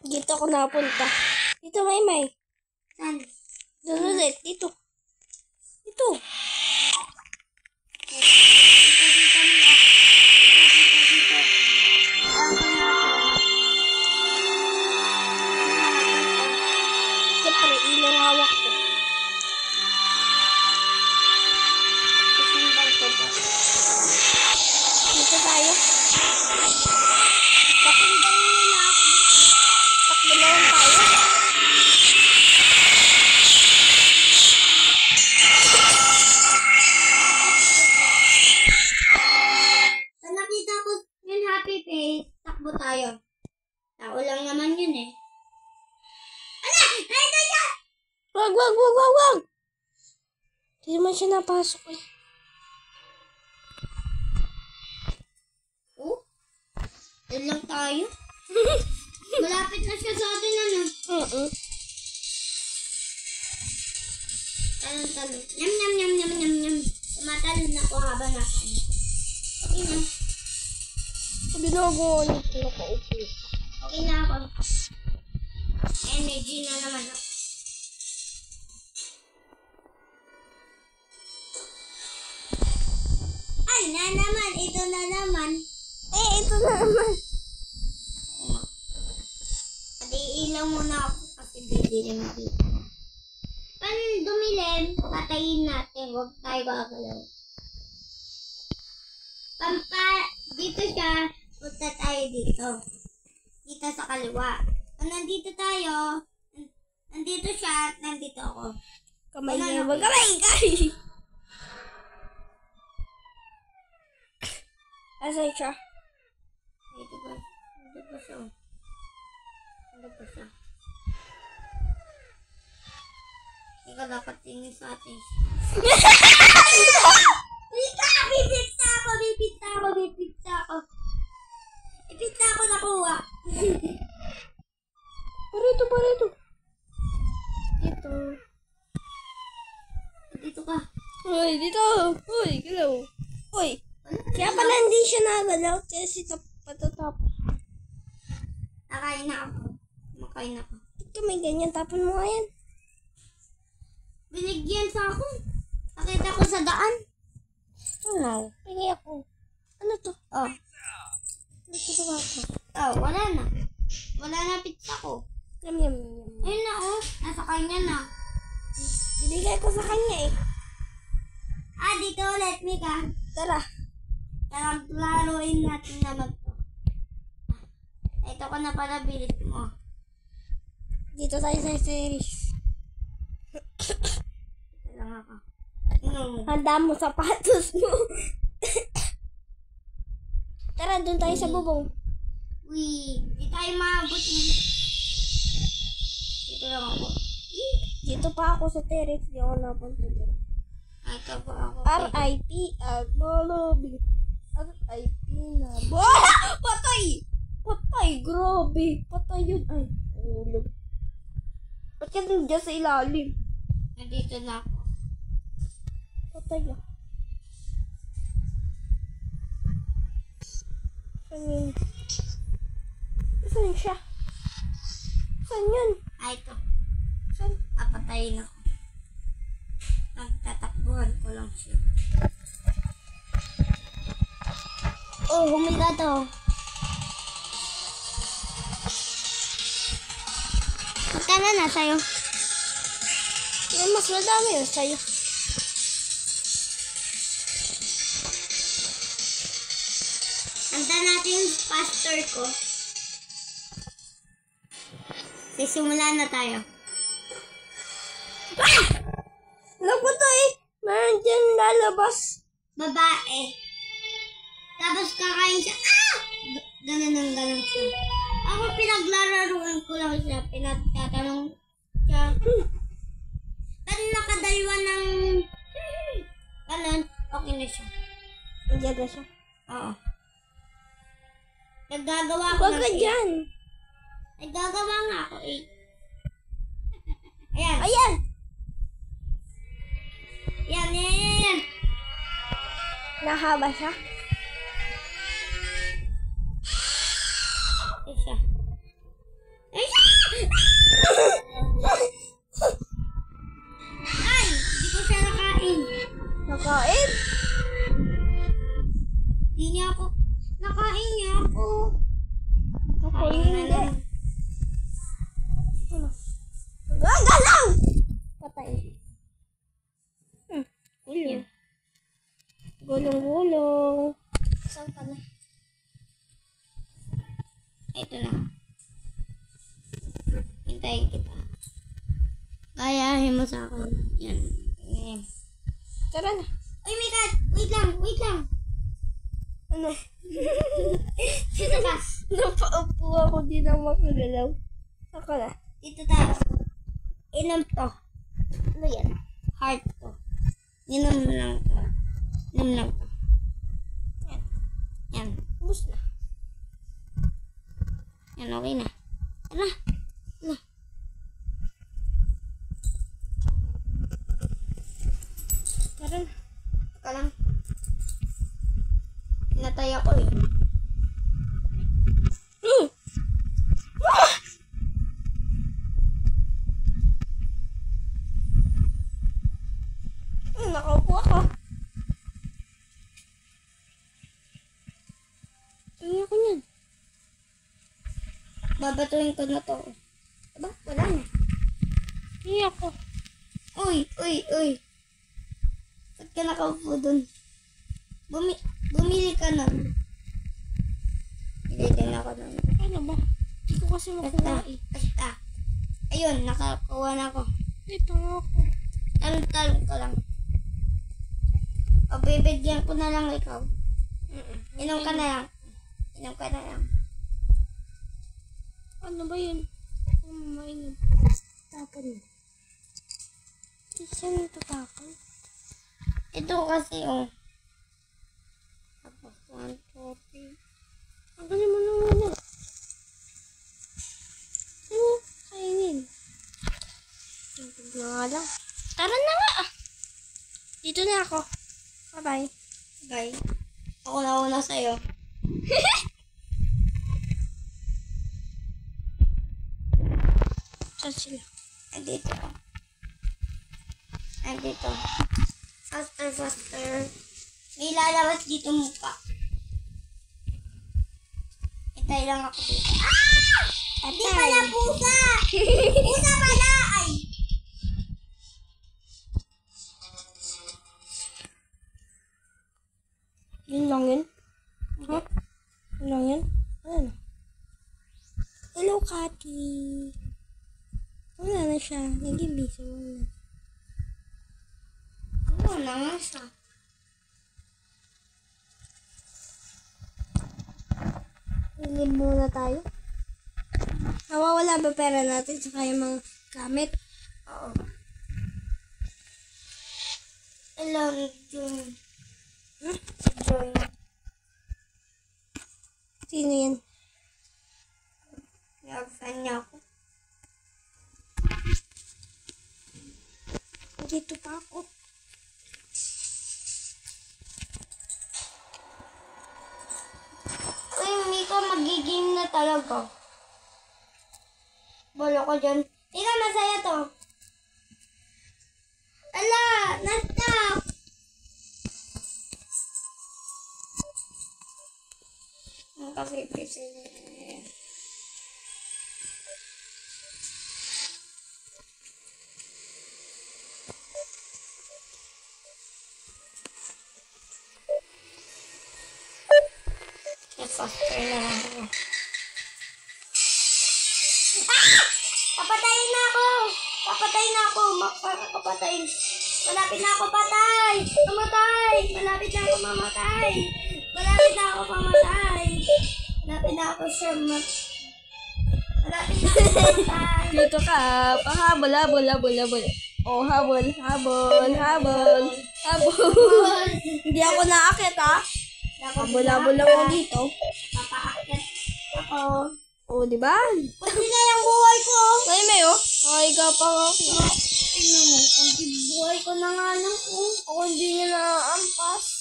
Dito ako napunta. Dito, Maymay. Saan? Doon ulit. Dito. Dito. Siyempre, ilaw hawak ko. Dito tayo. Pakinggan nyo na ako. Takbo na lang tayo. Pag nakita ko yung happy face, takbo tayo. Tao lang naman yun eh. Ala! Ay, siya! Wag! Hindi naman siya napasok eh. Oh? Yan lang tayo? Malapit na siya sa atin, ano? Talon. Nyam. Tumatalon ako habang nakain. Okay na. Sabi na ako, nakaupo. Okay na ako. Energy na naman ako. Ay, na naman. Ito na naman. Ito na naman. Ilaw muna ako kasi didilim dito. Pan dumilim, patayin natin. Huwag tayo gagalaw. Dito siya, punta tayo dito. Dito sa kaliwa. Kung nandito tayo, nandito siya at nandito ako. Kamay niya. Kamay! Asan siya? Dito ba? Dito ba siya? Dito siya. Ikaw dapat tingin sa atin. Bibigta ako. Ibigta ako nakuha. Parito. Dito. Dito ka. Uy, dito. Uy, galaw. Uy. Kaya pala hindi siya nagalaw kasi patatap. Nakain na ako. Makain ako. Ba't ka may ganyan? Tapon mo nga yan. Binigyan sa ako. Nakita ko sa daan. Ano? Pingi ako. Ano to? Oh. Ano to ba ako? Oh, wala na. Wala na pizza ko. Yum. Ayun na oh. Nasa kanya na. Binigay ko sa kanya eh. Dito ulit, Mika. Tara. Tara, laruin natin naman to. Ito ko na pala bilit mo. Dito tayo sa series. Ito lang ako. Handa mo sapatos mo. Tara, doon tayo sa bubong. Uy, di tayo maabot yun. Dito lang ako. Dito pa ako sa terrace. Di ako napunta dito. Ito pa ako. R.I.P. Agbolobi. R.I.P. na. Patay. Grabe. Patay yun. Ay, ulog. Ba't ka nandiyan sa ilalim? Nandito na ako. Patay ah. Saan yun? Saan siya? Saan yun? Ito. Saan? Papatayin ako. Nagtatakbuhan ko lang siya. Oh, humiga to. Magkano na sa'yo? Mas madami yun sa'yo. Handa natin yung pastor ko. Sisimulan na tayo. Alam ko to eh. Meron dyan lalabas. Babae. Tapos kakain siya. Ganun siya. Ako pinaglalaruan ko lang siya. Pinagtatanong siya. Pero nakadalawa ng ganun. Okay na siya. Diyaga siya. Oo. Naggagawa ko Huwag ka dyan. Naggagawa nga ako eh. Ayan. Ayan. Yan. Nahaba siya. Isa. Di niya ako. Nakain niya ako. Ako Ayun na hindi. lang. Gagalaw! Patay. Gulong. Gulong-gulong. Saan ka na? Ito na. Hintayin kita. Kayahin mo sa akin. Yan. Yan. Tara na. Uy, my God! Wait lang! Wait lang! Ano? Dito ka. Napaupo ako, di na makagalaw. Saan ka na? Dito tayo. Inom to. Ano yan? Heart to. Inom lang to. Inom lang to. Yan. Yan. Ubus na. Yan, okay na. Tara. Tara. Tara na. Teka lang. Pinatay ako eh. Nakaupo ako. Tingin ako niyan. Babatuhin ko na to. Aba, wala na. Tingin ako. Uy, uy, uy. Ba't ka nakaupo dun? Bumili ka nun. Bili din ako nun. Ano ba? Hindi ko kasi makuha eh. Basta. Ayun, nakakuha na ako. Dito ako. Talon ko lang. O, bibigyan ko na lang ikaw. Inom ka na lang. Inom ka na lang. Ano ba yun? Mainom. Tapon mo. Hindi siya natatapon. Ito kasi, oh. Tapos, 1, 2, 3. Ang galing mo na muna. Ano? Kainin. Tignan nga lang. Tara na nga ah. Dito na ako. Bye-bye. Bye. Ako na una sa'yo. Saan sila? Andito. Andito. Faster, faster. May lalabas dito mukha. Hintay lang ako dito. Ah! Hindi pala pusa! Pusa pala! Ay! Yun lang yun? Ha? Yun lang yun? Ano? Hello, Cathy. Wala na siya. Nag-ibisa mo na. Oo na nga siya. Ilib muna tayo. Nawawala ba pera natin sa kaya mga gamit? Oo. Hello, June. Si Joy. Sino yan? Nag-fan niya ako. Dito pa ako. Uy, Mika, magiging na talaga. Bolo ko dyan. Mika, masaya to. Ala, na-stop. Ang kapipisi. Faster na lang ako. Ah! Papatayin na ako! Papatayin na ako! Papatayin. Malapit na ako patay! Mamatay! Malapit na ako mamatay! Malapit na ako mamatay! Malapit na ako siya Malapit na ako mamatay! Dito ka. Pahabol, habol, habol, habol. Oh, habol, habol, habol, habol. Hindi ako naakit ha. Habol, habol lang ako dito. Papaakyat ako. Oh, di ba? Kunti na yung buhay ko! Ay, may oh. Ay, ka pa nga. Tingnan mo, kunti buhay ko na nga lang. Ako hindi niya naaampas.